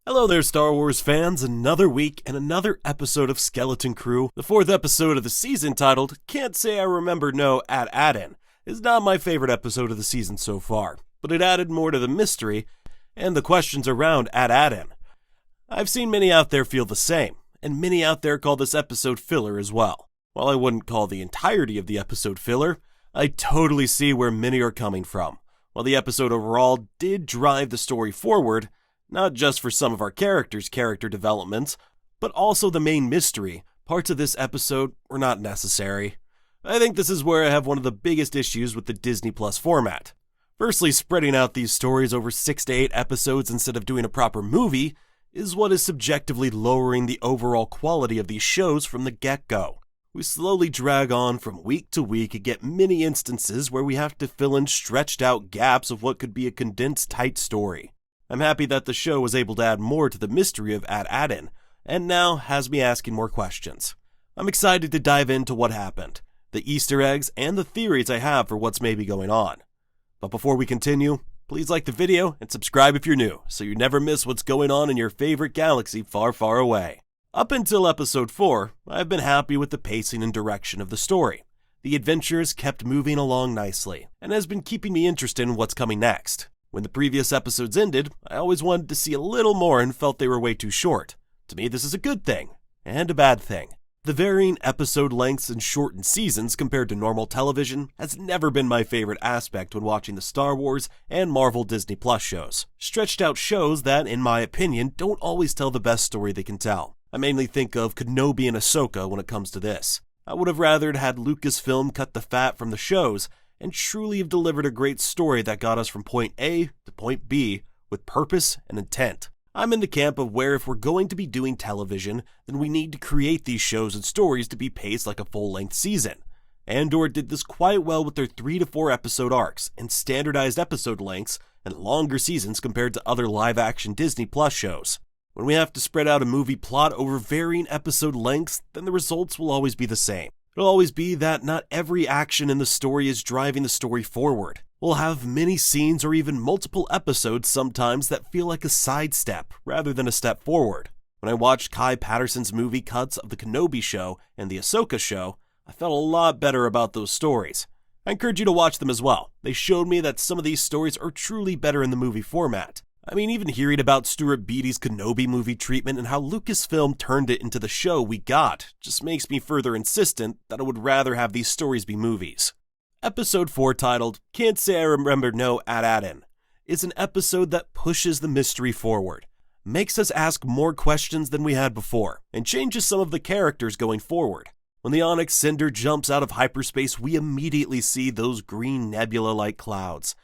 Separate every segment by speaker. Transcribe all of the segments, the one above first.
Speaker 1: Hello there, Star Wars fans. Another week and another episode of Skeleton Crew. The fourth episode of the season, titled Can't Say I Remember No At Attin, is not my favorite episode of the season so far, but it added more to the mystery and the questions around At Attin. I've seen many out there feel the same, and many out there call this episode filler as well. While I wouldn't call the entirety of the episode filler, I totally see where many are coming from. While the episode overall did drive the story forward, not just for some of our characters' character developments, but also the main mystery, parts of this episode were not necessary. I think this is where I have one of the biggest issues with the Disney Plus format. Firstly, spreading out these stories over 6 to 8 episodes instead of doing a proper movie is what is subjectively lowering the overall quality of these shows from the get-go. We slowly drag on from week to week and get many instances where we have to fill in stretched out gaps of what could be a condensed tight story. I'm happy that the show was able to add more to the mystery of At Attin, and now has me asking more questions. I'm excited to dive into what happened, the Easter eggs, and the theories I have for what's maybe going on. But before we continue, please like the video and subscribe if you're new, so you never miss what's going on in your favorite galaxy far, far away. Up until episode 4, I've been happy with the pacing and direction of the story. The adventures kept moving along nicely, and has been keeping me interested in what's coming next. When the previous episodes ended, I always wanted to see a little more and felt they were way too short. To me, this is a good thing, and a bad thing. The varying episode lengths and shortened seasons compared to normal television has never been my favorite aspect when watching the Star Wars and Marvel Disney Plus shows. Stretched out shows that, in my opinion, don't always tell the best story they can tell. I mainly think of Kenobi and Ahsoka when it comes to this. I would have rather had Lucasfilm cut the fat from the shows and truly have delivered a great story that got us from point A to point B with purpose and intent. I'm in the camp of where if we're going to be doing television, then we need to create these shows and stories to be paced like a full-length season. Andor did this quite well with their 3 to 4 episode arcs and standardized episode lengths and longer seasons compared to other live-action Disney Plus shows. When we have to spread out a movie plot over varying episode lengths, then the results will always be the same. It'll always be that not every action in the story is driving the story forward. We'll have many scenes or even multiple episodes sometimes that feel like a sidestep rather than a step forward. When I watched Kai Patterson's movie cuts of the Kenobi show and the Ahsoka show, I felt a lot better about those stories. I encourage you to watch them as well. They showed me that some of these stories are truly better in the movie format. I mean, even hearing about Stuart Beattie's Kenobi movie treatment and how Lucasfilm turned it into the show we got just makes me further insistent that I would rather have these stories be movies. Episode 4, titled Can't Say I Remember No At Attin, is an episode that pushes the mystery forward, makes us ask more questions than we had before, and changes some of the characters going forward. When the Onyx Cinder jumps out of hyperspace, we immediately see those green nebula-like clouds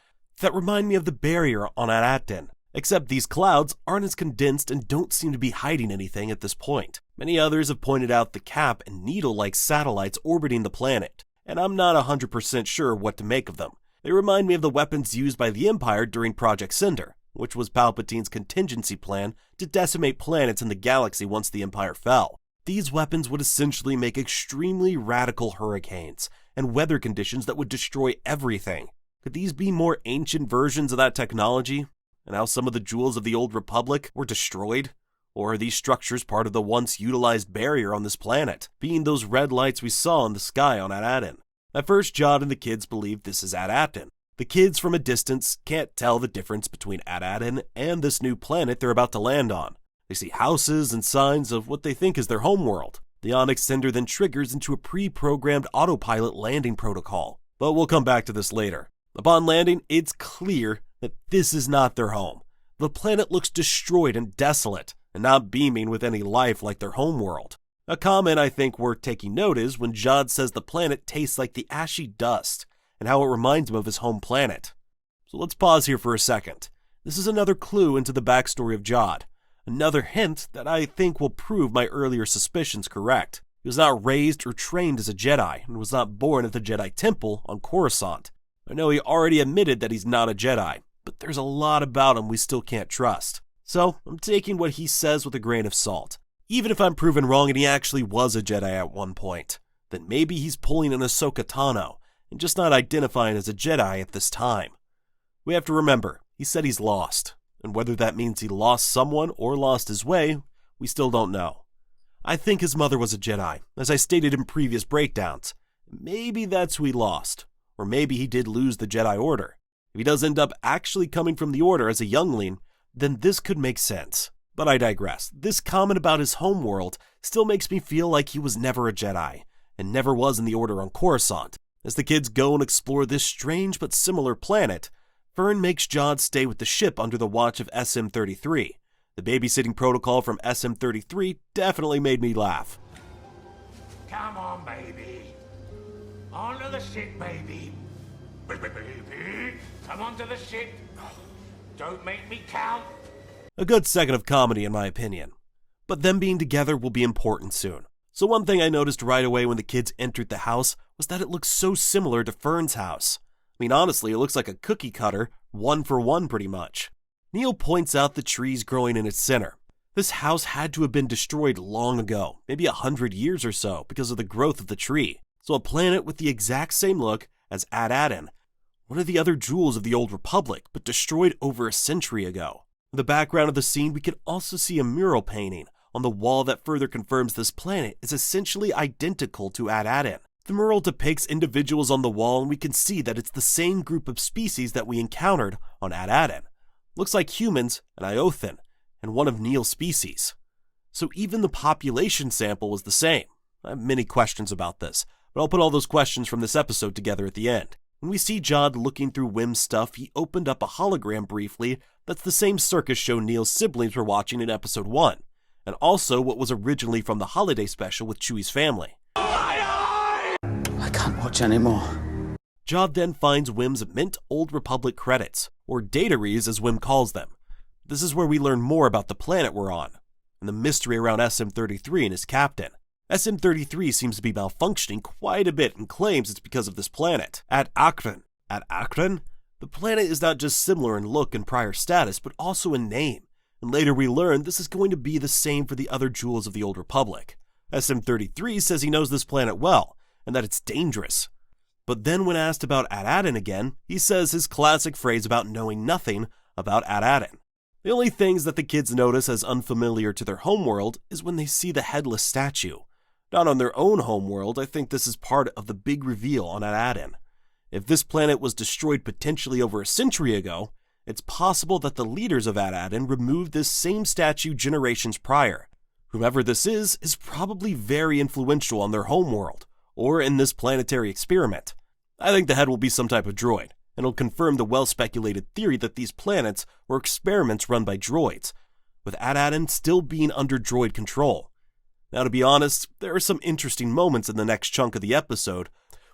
Speaker 1: that remind me of the barrier on At Attin. Except these clouds aren't as condensed and don't seem to be hiding anything at this point. Many others have pointed out the cap and needle-like satellites orbiting the planet, and I'm not 100% sure what to make of them. They remind me of the weapons used by the Empire during Project Cinder, which was Palpatine's contingency plan to decimate planets in the galaxy once the Empire fell. These weapons would essentially make extremely radical hurricanes and weather conditions that would destroy everything. Could these be more ancient versions of that technology? And how some of the jewels of the Old Republic were destroyed? Or are these structures part of the once utilized barrier on this planet, being those red lights we saw in the sky on At Attin? At first, Jod and the kids believe this is At Attin. The kids from a distance can't tell the difference between At Attin and this new planet they're about to land on. They see houses and signs of what they think is their homeworld. The Onyx Cinder then triggers into a pre-programmed autopilot landing protocol, but we'll come back to this later. Upon landing, it's clear that this is not their home. The planet looks destroyed and desolate, and not beaming with any life like their homeworld. A comment I think worth taking note is when Jod says the planet tastes like the ashy dust, and how it reminds him of his home planet. So let's pause here for a second. This is another clue into the backstory of Jod. Another hint that I think will prove my earlier suspicions correct. He was not raised or trained as a Jedi, and was not born at the Jedi Temple on Coruscant. I know he already admitted that he's not a Jedi, but there's a lot about him we still can't trust. So I'm taking what he says with a grain of salt. Even if I'm proven wrong and he actually was a Jedi at one point, then maybe he's pulling an Ahsoka Tano and just not identifying as a Jedi at this time. We have to remember, he said he's lost. and whether that means he lost someone or lost his way, we still don't know. I think his mother was a Jedi, as I stated in previous breakdowns. Maybe that's who he lost, or maybe he did lose the Jedi Order. If he does end up actually coming from the Order as a youngling, then this could make sense. But I digress. This comment about his homeworld still makes me feel like he was never a Jedi, and never was in the Order on Coruscant. As the kids go and explore this strange but similar planet, Fern makes Jod stay with the ship under the watch of SM-33. The babysitting protocol from SM-33 definitely made me laugh.
Speaker 2: Come on, baby. Onto the ship, baby. Baby, come onto the ship. Don't make me count.
Speaker 1: A good second of comedy in my opinion. But them being together will be important soon. So one thing I noticed right away when the kids entered the house was that it looks so similar to Fern's house. I mean, honestly, it looks like a cookie cutter, one for one pretty much. Neel points out the trees growing in its center. This house had to have been destroyed long ago, maybe 100 years or so, because of the growth of the tree. So a planet with the exact same look as At Attin, one of the other jewels of the Old Republic, but destroyed over a century ago. In the background of the scene, we can also see a mural painting on the wall that further confirms this planet is essentially identical to At Attin. The mural depicts individuals on the wall, and we can see that it's the same group of species that we encountered on At Attin. Looks like humans, an Eopies, and one of Neel's species. So even the population sample was the same. I have many questions about this, but I'll put all those questions from this episode together at the end. When we see Jod looking through Wim's stuff, he opened up a hologram briefly that's the same circus show Neel's siblings were watching in episode 1, and also what was originally from the holiday special with Chewie's family.
Speaker 3: I can't watch anymore.
Speaker 1: Jod then finds Wim's Mint Old Republic credits, or dataries as Wim calls them. This is where we learn more about the planet we're on, and the mystery around SM-33 and his captain. SM-33 seems to be malfunctioning quite a bit and claims it's because of this planet. At Attin. At Attin? The planet is not just similar in look and prior status, but also in name. And later we learn this is going to be the same for the other jewels of the Old Republic. SM-33 says he knows this planet well, and that it's dangerous. But then when asked about At Attin again, he says his classic phrase about knowing nothing about At Attin. The only things that the kids notice as unfamiliar to their homeworld is when they see the headless statue. Not on their own homeworld, I think this is part of the big reveal on At Attin. If this planet was destroyed potentially over a century ago, it's possible that the leaders of At Attin removed this same statue generations prior. Whomever this is probably very influential on their homeworld, or in this planetary experiment. I think the head will be some type of droid, and it'll confirm the well-speculated theory that these planets were experiments run by droids, with At Attin still being under droid control. Now, to be honest, there are some interesting moments in the next chunk of the episode,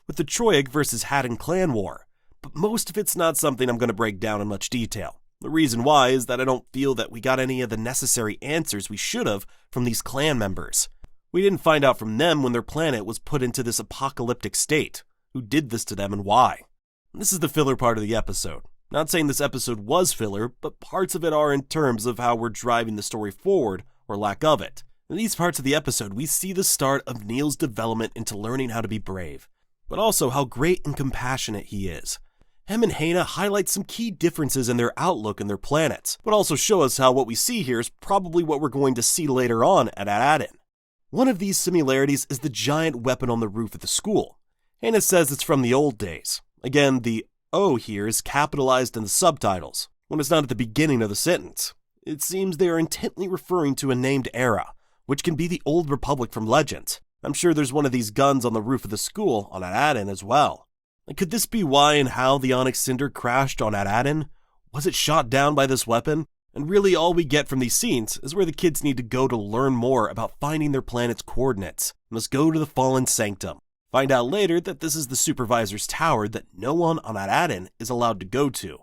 Speaker 1: with the Troyeg versus Hatton clan war, but most of it's not something I'm going to break down in much detail. The reason why is that I don't feel that we got any of the necessary answers we should have from these clan members. We didn't find out from them when their planet was put into this apocalyptic state, who did this to them and why. This is the filler part of the episode. Not saying this episode was filler, but parts of it are in terms of how we're driving the story forward, or lack of it. In these parts of the episode, we see the start of Neel's development into learning how to be brave, but also how great and compassionate he is. Him and Hannah highlight some key differences in their outlook and their planets, but also show us how what we see here is probably what we're going to see later on at Attin. One of these similarities is the giant weapon on the roof of the school. Hannah says it's from the old days. Again, the O here is capitalized in the subtitles, when it's not at the beginning of the sentence. It seems they are intently referring to a named era, which can be the Old Republic from Legends. I'm sure there's one of these guns on the roof of the school on At Attin as well. And could this be why and how the Onyx Cinder crashed on At Attin? Was it shot down by this weapon? And really all we get from these scenes is where the kids need to go to learn more about finding their planet's coordinates. Must go to the Fallen Sanctum. Find out later that this is the supervisor's tower that no one on At Attin is allowed to go to.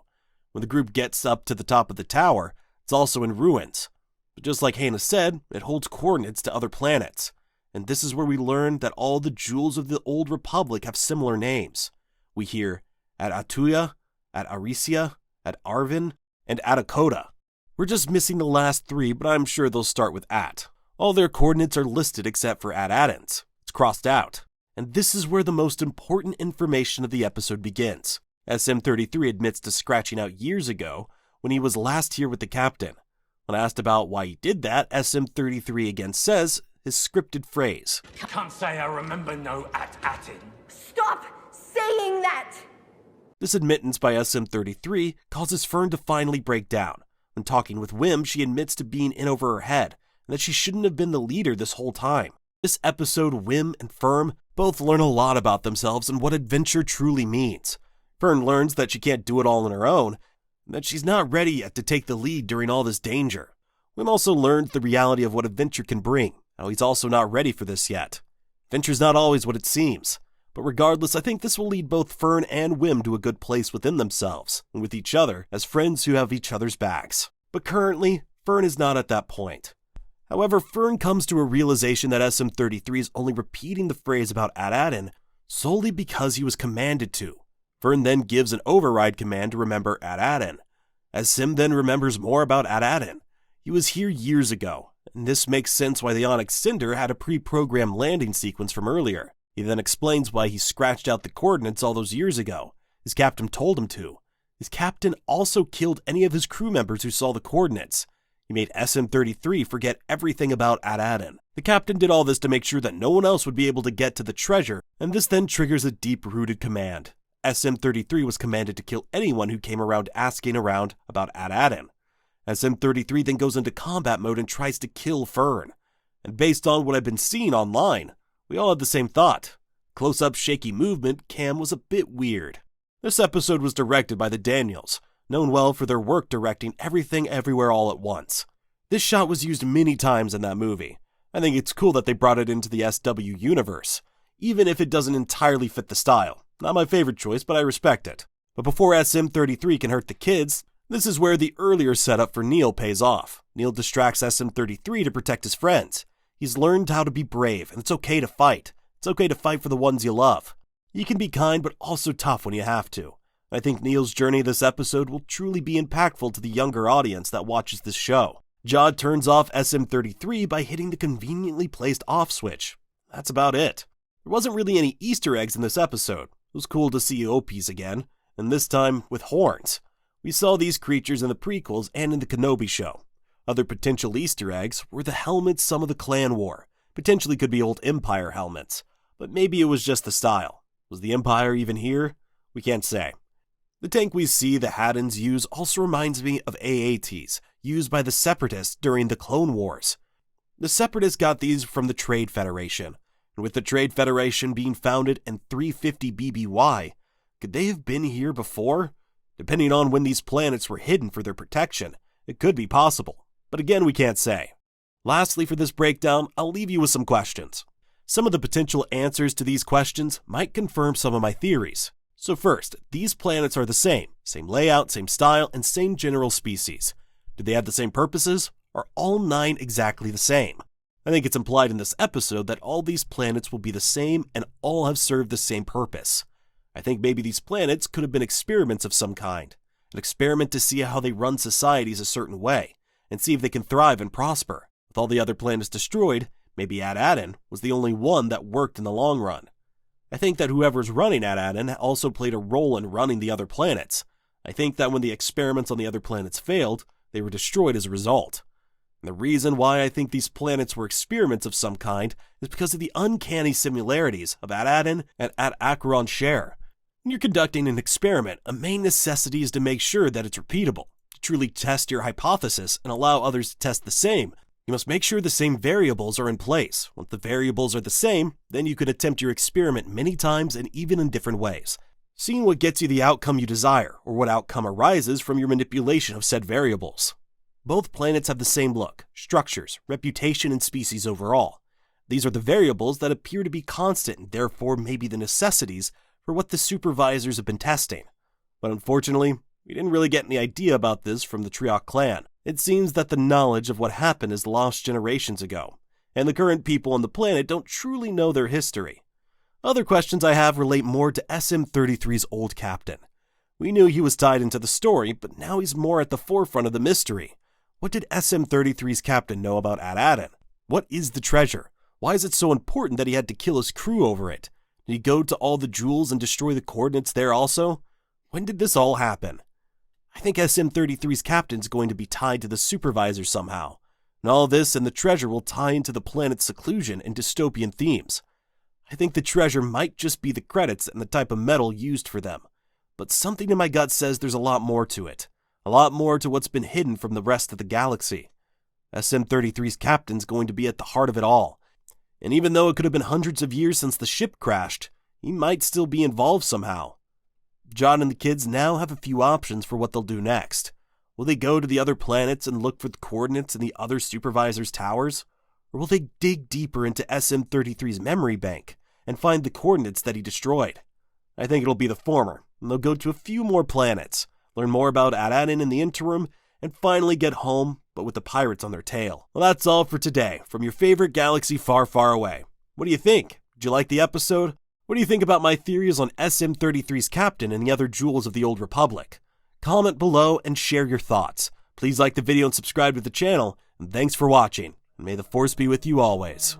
Speaker 1: When the group gets up to the top of the tower, it's also in ruins. But just like Hannah said, it holds coordinates to other planets. And this is where we learn that all the jewels of the Old Republic have similar names. We hear At Atuya, At Arisia, At Arvin, and At Akota. We're just missing the last three, but I'm sure they'll start with At. All their coordinates are listed except for At Attin's. It's crossed out. And this is where the most important information of the episode begins. SM-33 admits to scratching out years ago when he was last here with the captain. When asked about why he did that, SM-33 again says his scripted phrase.
Speaker 2: Can't say I remember no At Attin.
Speaker 4: Stop saying that!
Speaker 1: This admittance by SM-33 causes Fern to finally break down. When talking with Wim, she admits to being in over her head, and that she shouldn't have been the leader this whole time. This episode, Wim and Fern both learn a lot about themselves and what adventure truly means. Fern learns that she can't do it all on her own, and that she's not ready yet to take the lead during all this danger. Wim also learns the reality of what adventure can bring, how he's also not ready for this yet. Adventure's not always what it seems. But regardless, I think this will lead both Fern and Wim to a good place within themselves, and with each other, as friends who have each other's backs. But currently, Fern is not at that point. However, Fern comes to a realization that SM-33 is only repeating the phrase about At Attin solely because he was commanded to. Fern then gives an override command to remember At Attin. As Sim then remembers more about At Attin, he was here years ago, and this makes sense why the Onyx Cinder had a pre-programmed landing sequence from earlier. He then explains why he scratched out the coordinates all those years ago. His captain told him to. His captain also killed any of his crew members who saw the coordinates. He made SM-33 forget everything about At Attin. The captain did all this to make sure that no one else would be able to get to the treasure, and this then triggers a deep-rooted command. SM-33 was commanded to kill anyone who came around asking around about At Attin. SM-33 then goes into combat mode and tries to kill Fern. And based on what I've been seeing online, we all had the same thought. Close-up shaky movement cam was a bit weird. This episode was directed by the Daniels, known well for their work directing Everything Everywhere All at Once. This shot was used many times in that movie. I think it's cool that they brought it into the SW universe, even if it doesn't entirely fit the style. Not my favorite choice, but I respect it. But before SM-33 can hurt the kids, this is where the earlier setup for Neel pays off. Neel distracts SM-33 to protect his friends. He's learned how to be brave, and it's okay to fight. It's okay to fight for the ones you love. You can be kind, but also tough when you have to. I think Neel's journey this episode will truly be impactful to the younger audience that watches this show. Jod turns off SM-33 by hitting the conveniently placed off switch. That's about it. There wasn't really any Easter eggs in this episode. It was cool to see Eopies again, and this time with horns. We saw these creatures in the prequels and in the Kenobi show. Other potential Easter eggs were the helmets some of the clan wore. Potentially could be old Empire helmets, but maybe it was just the style. Was the Empire even here? We can't say. The tank we see the Haddons use also reminds me of AATs, used by the Separatists during the Clone Wars. The Separatists got these from the Trade Federation, and with the Trade Federation being founded in 350 BBY, could they have been here before? Depending on when these planets were hidden for their protection, it could be possible. But again, we can't say. Lastly, for this breakdown, I'll leave you with some questions. Some of the potential answers to these questions might confirm some of my theories. So first, these planets are the same layout, same style, and same general species. Do they have the same purposes? Are all 9 exactly the same? I think it's implied in this episode that all these planets will be the same and all have served the same purpose. I think maybe these planets could have been experiments of some kind. An experiment to see how they run societies a certain way, and see if they can thrive and prosper. With all the other planets destroyed, maybe At Attin was the only one that worked in the long run. I think that whoever's running At Attin also played a role in running the other planets. I think that when the experiments on the other planets failed, they were destroyed as a result. And the reason why I think these planets were experiments of some kind is because of the uncanny similarities of At Attin and At Acheron share. When you're conducting an experiment, a main necessity is to make sure that it's repeatable. To truly test your hypothesis and allow others to test the same, you must make sure the same variables are in place. Once the variables are the same, then you can attempt your experiment many times and even in different ways, seeing what gets you the outcome you desire, or what outcome arises from your manipulation of said variables. Both planets have the same look, structures, reputation, and species overall. These are the variables that appear to be constant and therefore may be the necessities for what the supervisors have been testing. But unfortunately, we didn't really get any idea about this from the Triok clan. It seems that the knowledge of what happened is lost generations ago, and the current people on the planet don't truly know their history. Other questions I have relate more to SM-33's old captain. We knew he was tied into the story, but now he's more at the forefront of the mystery. What did SM-33's captain know about At Attin? What is the treasure? Why is it so important that he had to kill his crew over it? Did he go to all the jewels and destroy the coordinates there also? When did this all happen? I think SM-33's captain's going to be tied to the supervisor somehow, and all this and the treasure will tie into the planet's seclusion and dystopian themes. I think the treasure might just be the credits and the type of metal used for them, but something in my gut says there's a lot more to it, a lot more to what's been hidden from the rest of the galaxy. SM-33's captain's going to be at the heart of it all, and even though it could have been hundreds of years since the ship crashed, he might still be involved somehow. John and the kids now have a few options for what they'll do next. Will they go to the other planets and look for the coordinates in the other supervisors' towers? Or will they dig deeper into SM-33's memory bank and find the coordinates that he destroyed? I think it'll be the former, and they'll go to a few more planets, learn more about At Attin in the interim, and finally get home, but with the pirates on their tail. Well, that's all for today, from your favorite galaxy far, far away. What do you think? Did you like the episode? What do you think about my theories on SM-33's captain and the other jewels of the Old Republic? Comment below and share your thoughts. Please like the video and subscribe to the channel, and thanks for watching, and may the Force be with you always.